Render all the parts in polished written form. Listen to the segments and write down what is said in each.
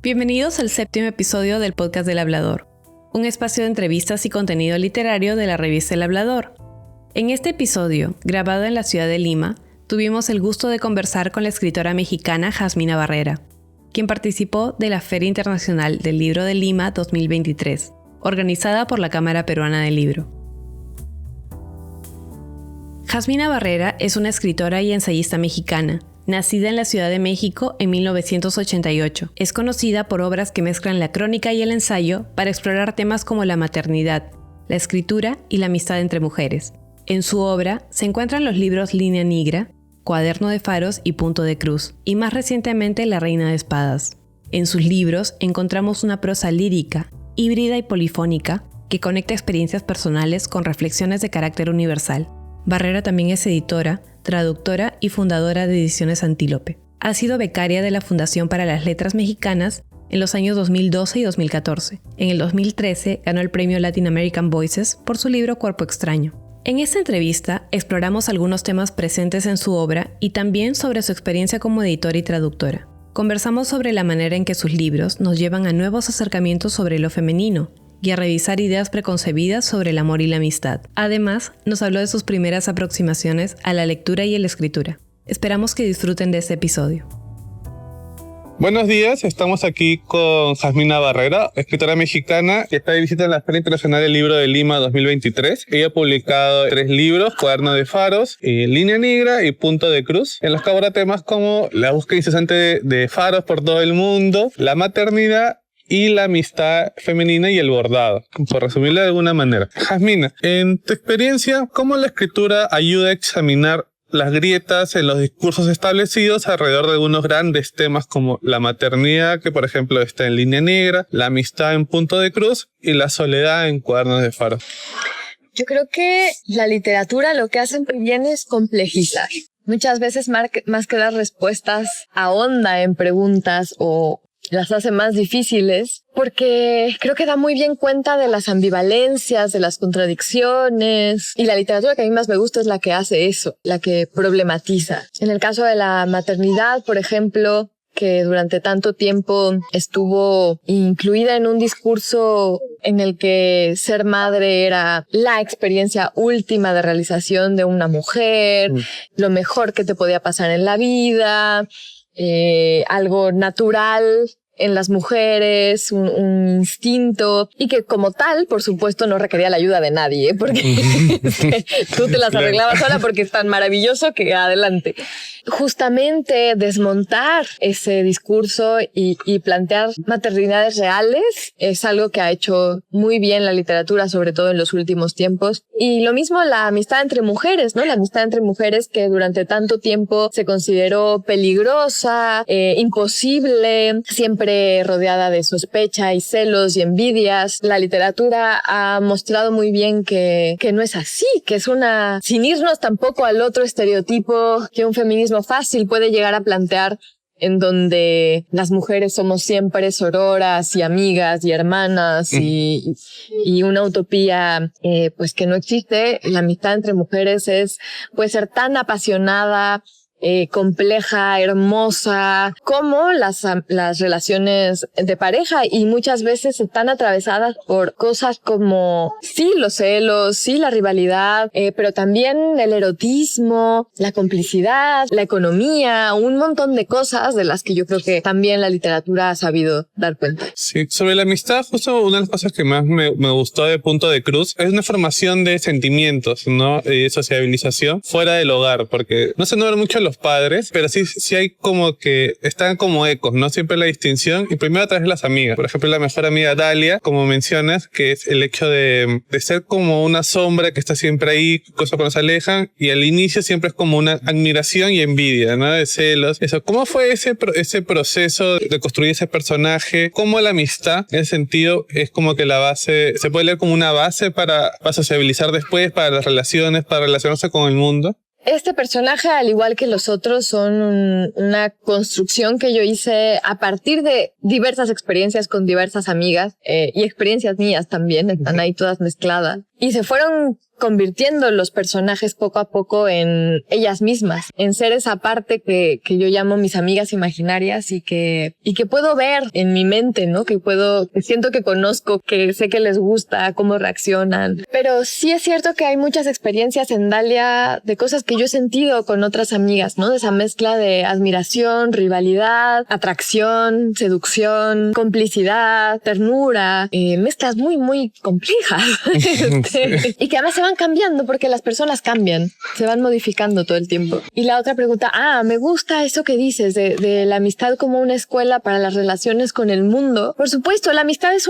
Bienvenidos al 7º episodio del podcast del Hablador, un espacio de entrevistas y contenido literario de la revista El Hablador. En este episodio, grabado en la ciudad de Lima, tuvimos el gusto de conversar con la escritora mexicana Jasmina Barrera, quien participó de la Feria Internacional del Libro de Lima 2023, organizada por la Cámara Peruana del Libro. Jasmina Barrera es una escritora y ensayista mexicana, nacida en la Ciudad de México en 1988. Es conocida por obras que mezclan la crónica y el ensayo para explorar temas como la maternidad, la escritura y la amistad entre mujeres. En su obra se encuentran los libros Línea Negra, Cuaderno de Faros y Punto de Cruz, y más recientemente La Reina de Espadas. En sus libros encontramos una prosa lírica, híbrida y polifónica, que conecta experiencias personales con reflexiones de carácter universal. Barrera también es editora, traductora y fundadora de Ediciones Antílope. Ha sido becaria de la Fundación para las Letras Mexicanas en los años 2012 y 2014. En el 2013 ganó el premio Latin American Voices por su libro Cuerpo Extraño. En esta entrevista exploramos algunos temas presentes en su obra y también sobre su experiencia como editora y traductora. Conversamos sobre la manera en que sus libros nos llevan a nuevos acercamientos sobre lo femenino y a revisar ideas preconcebidas sobre el amor y la amistad. Además, nos habló de sus primeras aproximaciones a la lectura y a la escritura. Esperamos que disfruten de este episodio. Buenos días, estamos aquí con Jasmina Barrera, escritora mexicana que está de visita en la Feria Internacional del Libro de Lima 2023. Ella ha publicado 3 libros, Cuaderno de Faros, Línea Negra y Punto de Cruz, en los que aborda temas como la búsqueda incesante de faros por todo el mundo, la maternidad y la amistad femenina y el bordado, por resumirlo de alguna manera. Jasmina, en tu experiencia, ¿cómo la escritura ayuda a examinar las grietas en los discursos establecidos alrededor de algunos grandes temas como la maternidad, que por ejemplo está en Línea Negra, la amistad en Punto de Cruz y la soledad en Cuadernos de Faros? Yo creo que la literatura lo que hace muy bien es complejizar. Muchas veces más que dar respuestas ahonda en preguntas o las hace más difíciles, porque creo que da muy bien cuenta de las ambivalencias, de las contradicciones, y la literatura que a mí más me gusta es la que hace eso, la que problematiza. En el caso de la maternidad, por ejemplo, que durante tanto tiempo estuvo incluida en un discurso en el que ser madre era la experiencia última de realización de una mujer, lo mejor que te podía pasar en la vida, algo natural en las mujeres, un instinto, y que como tal, por supuesto, no requería la ayuda de nadie, porque tú te las arreglabas sola porque es tan maravilloso que adelante. Justamente desmontar ese discurso y plantear maternidades reales es algo que ha hecho muy bien la literatura, sobre todo en los últimos tiempos. Y lo mismo la amistad entre mujeres, ¿no? La amistad entre mujeres que durante tanto tiempo se consideró peligrosa, imposible, siempre rodeada de sospecha y celos y envidias. La literatura ha mostrado muy bien que no es así, que es sin irnos tampoco al otro estereotipo que un feminismo fácil puede llegar a plantear, en donde las mujeres somos siempre sororas y amigas y hermanas y una utopía pues que no existe. La amistad entre mujeres puede ser tan apasionada, compleja, hermosa, como las relaciones de pareja, y muchas veces están atravesadas por cosas como sí los celos, sí la rivalidad, pero también el erotismo, la complicidad, la economía, un montón de cosas de las que yo creo que también la literatura ha sabido dar cuenta. Sí, sobre la amistad, justo una de las cosas que más me gustó de Punto de Cruz es una formación de sentimientos, ¿no? Sociabilización fuera del hogar, porque no se nombra mucho los padres, pero sí hay como que están como ecos, ¿no? Siempre la distinción, y primero a través de las amigas. Por ejemplo, la mejor amiga Dalia, como mencionas, que es el hecho de ser como una sombra que está siempre ahí, cosas que nos alejan, y al inicio siempre es como una admiración y envidia, ¿no? De celos. Eso. ¿Cómo fue ese proceso de construir ese personaje? ¿Cómo la amistad, en ese sentido, es como que la base, se puede leer como una base para sociabilizar después, para las relaciones, para relacionarse con el mundo? Este personaje, al igual que los otros, son una construcción que yo hice a partir de diversas experiencias con diversas amigas y experiencias mías también, están ahí todas mezcladas. Y se fueron convirtiendo los personajes poco a poco en ellas mismas, en ser esa parte que yo llamo mis amigas imaginarias y que puedo ver en mi mente, ¿no? Que siento que conozco, que sé que les gusta, cómo reaccionan. Pero sí es cierto que hay muchas experiencias en Dalia de cosas que yo he sentido con otras amigas, ¿no? De esa mezcla de admiración, rivalidad, atracción, seducción, complicidad, ternura, mezclas muy, muy complejas. Y que además se van cambiando porque las personas cambian, se van modificando todo el tiempo. Y la otra pregunta, me gusta eso que dices de la amistad como una escuela para las relaciones con el mundo. Por supuesto, la amistad es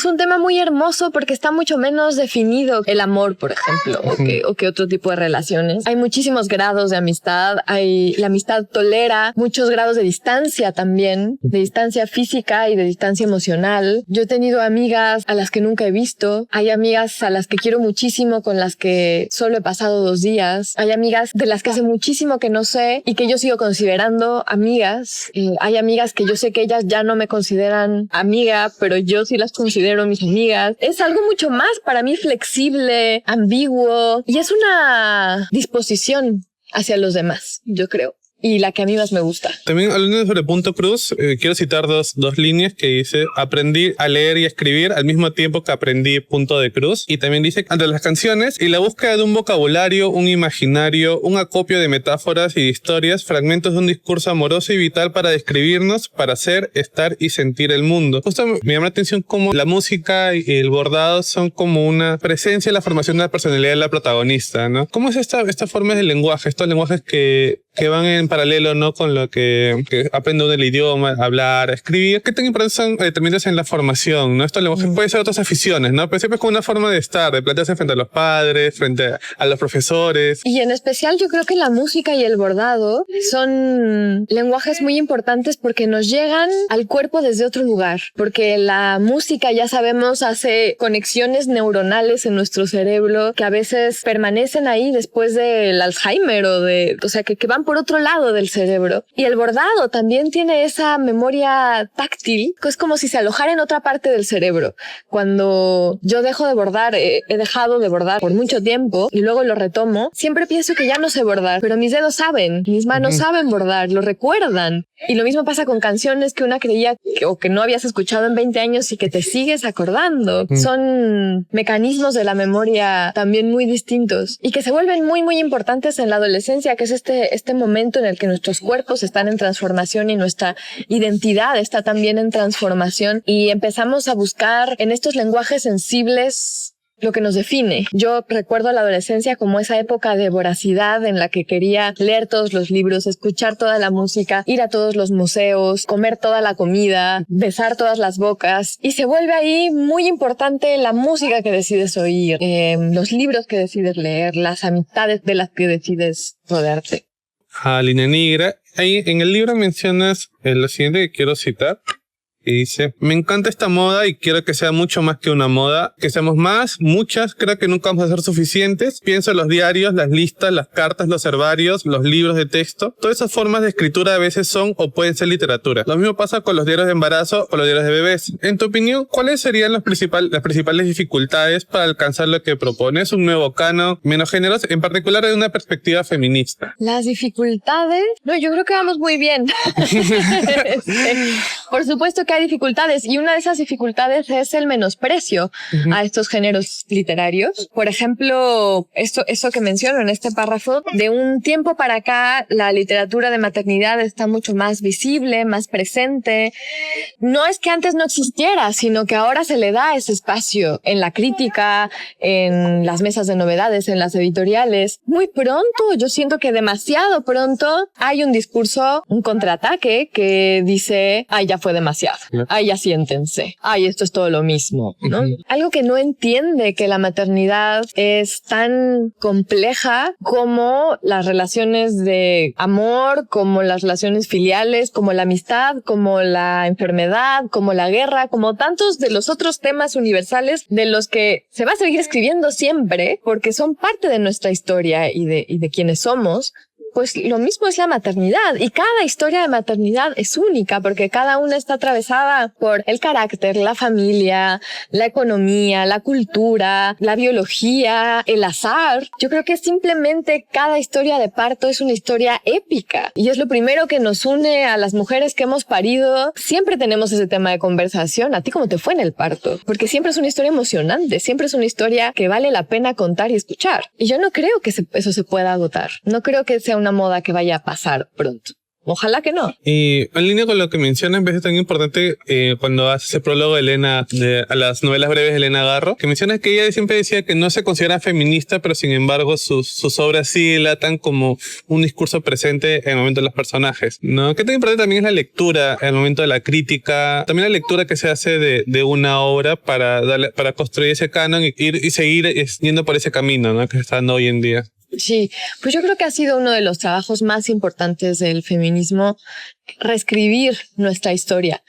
un tema muy hermoso porque está mucho menos definido el amor, por ejemplo, o que otro tipo de relaciones. Hay muchísimos grados de amistad, la amistad tolera muchos grados de distancia también, de distancia física y de distancia emocional. Yo he tenido amigas a las que nunca he visto, hay amigas a las que quiero muchísimo, con las que solo he pasado 2 días, hay amigas de las que hace muchísimo que no sé y que yo sigo considerando amigas, hay amigas que yo sé que ellas ya no me consideran amiga, pero yo sí las considero mis amigas. Es algo mucho más para mí flexible, ambiguo, y es una disposición hacia los demás, yo creo. Y la que a mí más me gusta. También hablando sobre Punto Cruz, quiero citar dos líneas que dice: aprendí a leer y a escribir al mismo tiempo que aprendí Punto de Cruz. Y también dice: ante las canciones y la búsqueda de un vocabulario, un imaginario, un acopio de metáforas y de historias, fragmentos de un discurso amoroso y vital para describirnos, para ser, estar y sentir el mundo. Justo me llama la atención cómo la música y el bordado son como una presencia en la formación de la personalidad de la protagonista, ¿no? ¿Cómo es esta forma de lenguaje, estos lenguajes que van en paralelo, ¿no? Con lo que aprende uno el idioma, hablar, escribir? ¿Qué tan importantes son determinantes en la formación, ¿no? Estos lenguajes pueden ser otras aficiones, ¿no? Pero siempre es como una forma de estar, de plantearse frente a los padres, frente a los profesores. Y en especial yo creo que la música y el bordado son lenguajes muy importantes porque nos llegan al cuerpo desde otro lugar. Porque la música, ya sabemos, hace conexiones neuronales en nuestro cerebro que a veces permanecen ahí después del Alzheimer o sea, que van por otro lado del cerebro. Y el bordado también tiene esa memoria táctil, que es como si se alojara en otra parte del cerebro. Cuando yo dejo de bordar, he dejado de bordar por mucho tiempo y luego lo retomo, siempre pienso que ya no sé bordar, pero mis dedos saben, mis manos saben bordar, lo recuerdan. Y lo mismo pasa con canciones que una creía que no habías escuchado en 20 años y que te sigues acordando. Son mecanismos de la memoria también muy distintos y que se vuelven muy, muy importantes en la adolescencia, que es este momento en el que nuestros cuerpos están en transformación y nuestra identidad está también en transformación y empezamos a buscar en estos lenguajes sensibles lo que nos define. Yo recuerdo la adolescencia como esa época de voracidad en la que quería leer todos los libros, escuchar toda la música, ir a todos los museos, comer toda la comida, besar todas las bocas, y se vuelve ahí muy importante la música que decides oír, los libros que decides leer, las amistades de las que decides rodearte. A línea negra, ahí en el libro mencionas lo siguiente que quiero citar. Y dice: me encanta esta moda y quiero que sea mucho más que una moda, que seamos más, muchas, creo que nunca vamos a ser suficientes. Pienso en los diarios, las listas, las cartas, los herbarios, los libros de texto. Todas esas formas de escritura a veces son o pueden ser literatura. Lo mismo pasa con los diarios de embarazo o los diarios de bebés. En tu opinión, ¿cuáles serían las principales dificultades para alcanzar lo que propones? Un nuevo canon, menos géneros, en particular de una perspectiva feminista. Las dificultades... No, yo creo que vamos muy bien. Por supuesto que hay dificultades y una de esas dificultades es el menosprecio a estos géneros literarios. Por ejemplo, eso que menciono en este párrafo, de un tiempo para acá la literatura de maternidad está mucho más visible, más presente. No es que antes no existiera, sino que ahora se le da ese espacio en la crítica, en las mesas de novedades, en las editoriales. Muy pronto, yo siento que demasiado pronto, hay un discurso, un contraataque que dice: ay, ya fue demasiado. Ay, ya siéntense. Ay, esto es todo lo mismo, ¿no? Algo que no entiende que la maternidad es tan compleja como las relaciones de amor, como las relaciones filiales, como la amistad, como la enfermedad, como la guerra, como tantos de los otros temas universales de los que se va a seguir escribiendo siempre porque son parte de nuestra historia y de quienes somos, pues lo mismo es la maternidad, y cada historia de maternidad es única porque cada una está atravesada por el carácter, la familia, la economía, la cultura, la biología, el azar. Yo creo que simplemente cada historia de parto es una historia épica y es lo primero que nos une a las mujeres que hemos parido. Siempre tenemos ese tema de conversación. ¿A ti cómo te fue en el parto? Porque siempre es una historia emocionante, siempre es una historia que vale la pena contar y escuchar. Y yo no creo que eso se pueda agotar. No creo que sea una moda que vaya a pasar pronto. Ojalá que no. Y en línea con lo que mencionas, me parece tan importante cuando hace ese prólogo de Elena a las novelas breves de Elena Garro, que mencionas que ella siempre decía que no se considera feminista, pero sin embargo sus obras sí dilatan como un discurso presente en el momento de los personajes, ¿no? Que tan importante también es la lectura en el momento de la crítica, también la lectura que se hace de una obra para construir ese canon y seguir yendo por ese camino, ¿no? Que está dando hoy en día. Sí, pues yo creo que ha sido uno de los trabajos más importantes del feminismo, reescribir nuestra historia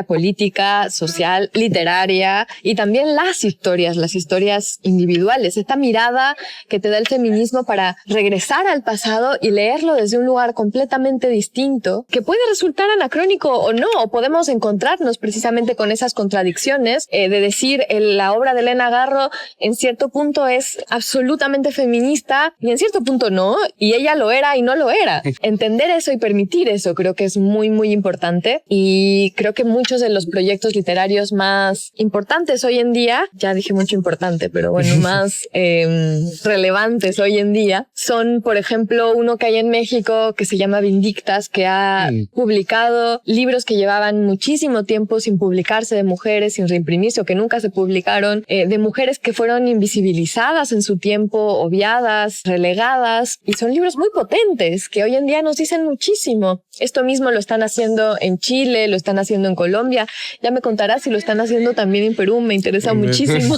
política, social, literaria y también las historias individuales. Esta mirada que te da el feminismo para regresar al pasado y leerlo desde un lugar completamente distinto, que puede resultar anacrónico o no, o podemos encontrarnos precisamente con esas contradicciones de decir la obra de Elena Garro en cierto punto es absolutamente feminista y en cierto punto no, y ella lo era y no lo era. Entender eso y permitir eso creo que es muy, muy importante, y creo que muchos de los proyectos literarios más importantes hoy en día, ya dije mucho importante, pero bueno, más relevantes hoy en día, son, por ejemplo, uno que hay en México que se llama Vindictas, que ha publicado libros que llevaban muchísimo tiempo sin publicarse, de mujeres, sin reimprimirse o que nunca se publicaron, de mujeres que fueron invisibilizadas en su tiempo, obviadas, relegadas, y son libros muy potentes que hoy en día nos dicen muchísimo. Esto mismo lo están haciendo en Chile, lo están haciendo en Colombia, ya me contarás si lo están haciendo también en Perú, me interesa muchísimo.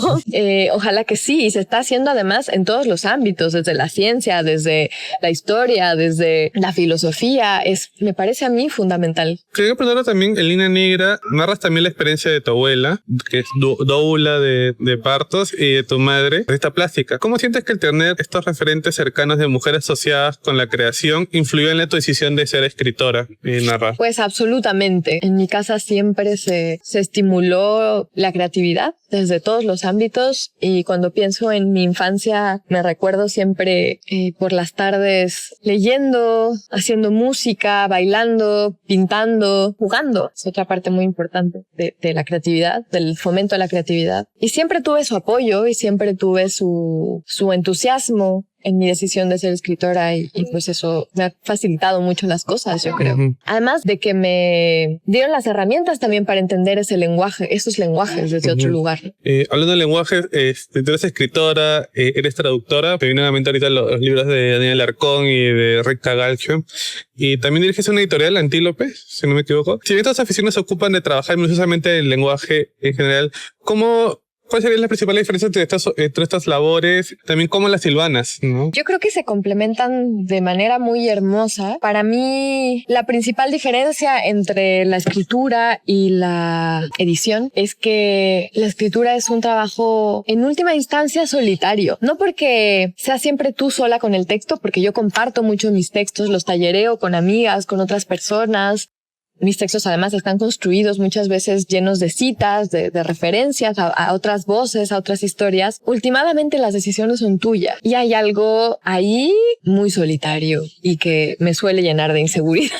Ojalá que sí, y se está haciendo además en todos los ámbitos, desde la ciencia, desde la historia, desde la filosofía, me parece a mí fundamental. Quería preguntarle también, en Línea Negra, narras también la experiencia de tu abuela, que es doula de partos, y de tu madre, artista plástica. ¿Cómo sientes que el tener estos referentes cercanos de mujeres asociadas con la creación influyó en tu decisión de ser escritora y narrar? Pues absolutamente. En mi casa siempre se estimuló la creatividad desde todos los ámbitos, y cuando pienso en mi infancia me recuerdo siempre por las tardes leyendo, haciendo música, bailando, pintando, jugando. Es otra parte muy importante de la creatividad, del fomento de la creatividad. Y siempre tuve su apoyo y siempre tuve su entusiasmo en mi decisión de ser escritora, y pues eso me ha facilitado mucho las cosas, yo creo. Además de que me dieron las herramientas también para entender esos lenguajes desde otro lugar. Hablando de lenguajes, tú eres escritora, eres traductora, te vienen a la mente ahorita los libros de Daniel Arcón y de Rick Cagalcho, y también diriges una editorial, Antílope, si no me equivoco. Si bien estas aficiones se ocupan de trabajar minuciosamente el lenguaje en general, ¿cuál sería la principal diferencia entre estas labores? También cómo las hilvanas, ¿no? Yo creo que se complementan de manera muy hermosa. Para mí, la principal diferencia entre la escritura y la edición es que la escritura es un trabajo, en última instancia, solitario. No porque sea siempre tú sola con el texto, porque yo comparto mucho mis textos, los tallereo con amigas, con otras personas. Mis textos además están construidos muchas veces llenos de citas, de referencias a otras voces, a otras historias. Últimamente las decisiones son tuyas y hay algo ahí muy solitario y que me suele llenar de inseguridad.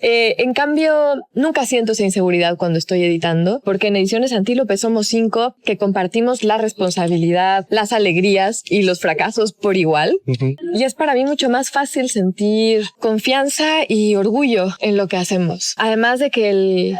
En cambio, nunca siento esa inseguridad cuando estoy editando, porque en Ediciones Antílope somos 5 que compartimos la responsabilidad, las alegrías y los fracasos por igual. Y es para mí mucho más fácil sentir confianza y orgullo en lo que hacemos. Además de que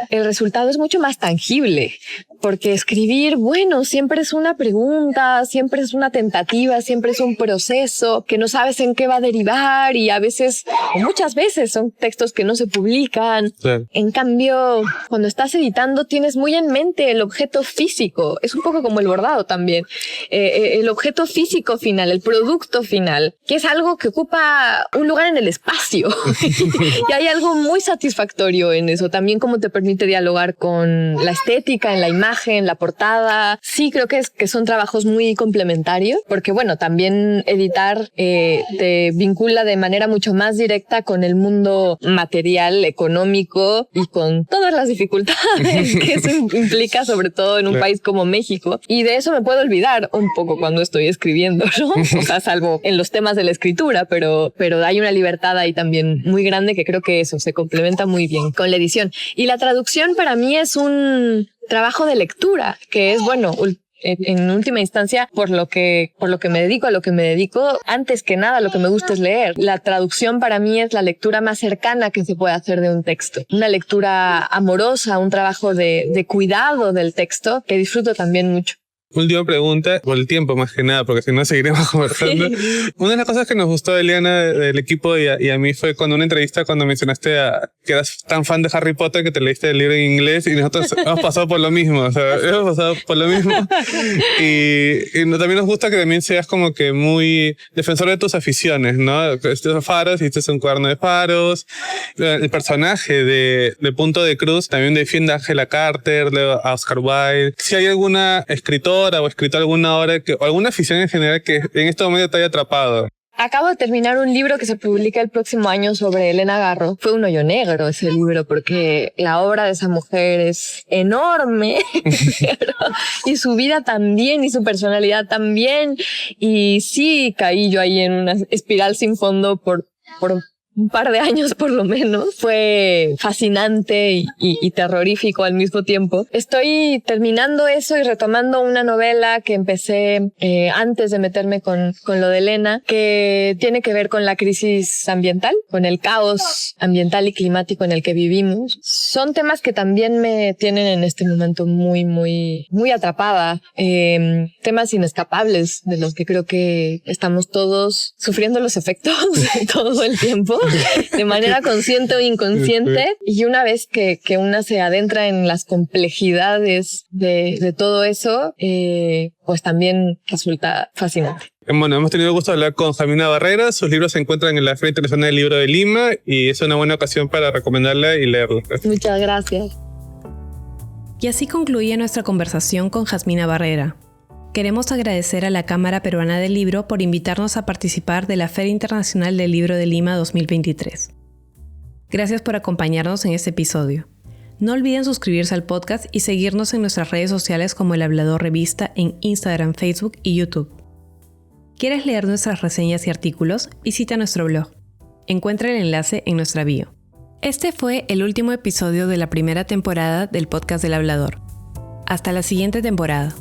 el resultado es mucho más tangible, porque escribir, bueno, siempre es una pregunta, siempre es una tentativa, siempre es un proceso que no sabes en qué va a derivar, y a veces, o muchas veces, son textos que no se publican. Sí. En cambio, cuando estás editando tienes muy en mente el objeto físico. Es un poco como el bordado también. El objeto físico final, el producto final, que es algo que ocupa un lugar en el espacio. Y hay algo muy satisfactorio en eso. También como te permite dialogar con la estética en la imagen, imagen, la portada. Sí, creo que son trabajos muy complementarios, porque bueno, también editar te vincula de manera mucho más directa con el mundo material, económico y con todas las dificultades que eso implica, sobre todo en un país como México. Y de eso me puedo olvidar un poco cuando estoy escribiendo, ¿no? O sea, salvo en los temas de la escritura, pero hay una libertad ahí también muy grande que creo que eso se complementa muy bien con la edición. Y la traducción para mí es un trabajo de lectura, que es, bueno, en última instancia, por lo que me dedico, a lo que me dedico, antes que nada lo que me gusta es leer. La traducción para mí es la lectura más cercana que se puede hacer de un texto. Una lectura amorosa, un trabajo de cuidado del texto que disfruto también mucho. Última pregunta, por el tiempo más que nada, porque si no seguiremos conversando. Sí. Una de las cosas que nos gustó de Eliana, del equipo y a mí fue cuando una entrevista cuando mencionaste que eras tan fan de Harry Potter que te leíste el libro en inglés y nosotros hemos pasado por lo mismo, o sea, hemos pasado por lo mismo. Y también nos gusta que también seas como que muy defensor de tus aficiones, ¿no? Este es Faros y este es un cuaderno de Faros. El personaje de Punto de Cruz también defiende a Angela Carter, a Oscar Wilde. Si hay alguna escritora o escrito alguna obra o alguna afición en general que en este momento te haya atrapado. Acabo de terminar un libro que se publica el próximo año sobre Elena Garro. Fue un hoyo negro ese libro porque la obra de esa mujer es enorme y su vida también y su personalidad también. Y sí caí yo ahí en una espiral sin fondo por un par de años por lo menos. Fue fascinante y terrorífico al mismo tiempo. Estoy terminando eso y retomando una novela que empecé antes de meterme con lo de Elena, que tiene que ver con la crisis ambiental, con el caos ambiental y climático en el que vivimos. Son temas que también me tienen en este momento muy, muy, muy atrapada. Temas inescapables de los que creo que estamos todos sufriendo los efectos todo el tiempo. De manera consciente o inconsciente, y una vez que una se adentra en las complejidades de todo eso, pues también resulta fascinante. Bueno, hemos tenido el gusto de hablar con Jasmina Barrera. Sus libros se encuentran en la Feria Internacional del Libro de Lima y es una buena ocasión para recomendarla y leerla. Muchas gracias. Y así concluye nuestra conversación con Jasmina Barrera. Queremos agradecer a la Cámara Peruana del Libro por invitarnos a participar de la Feria Internacional del Libro de Lima 2023. Gracias por acompañarnos en este episodio. No olviden suscribirse al podcast y seguirnos en nuestras redes sociales como El Hablador Revista en Instagram, Facebook y YouTube. ¿Quieres leer nuestras reseñas y artículos? Visita nuestro blog. Encuentra el enlace en nuestra bio. Este fue el último episodio de la primera temporada del podcast del Hablador. Hasta la siguiente temporada.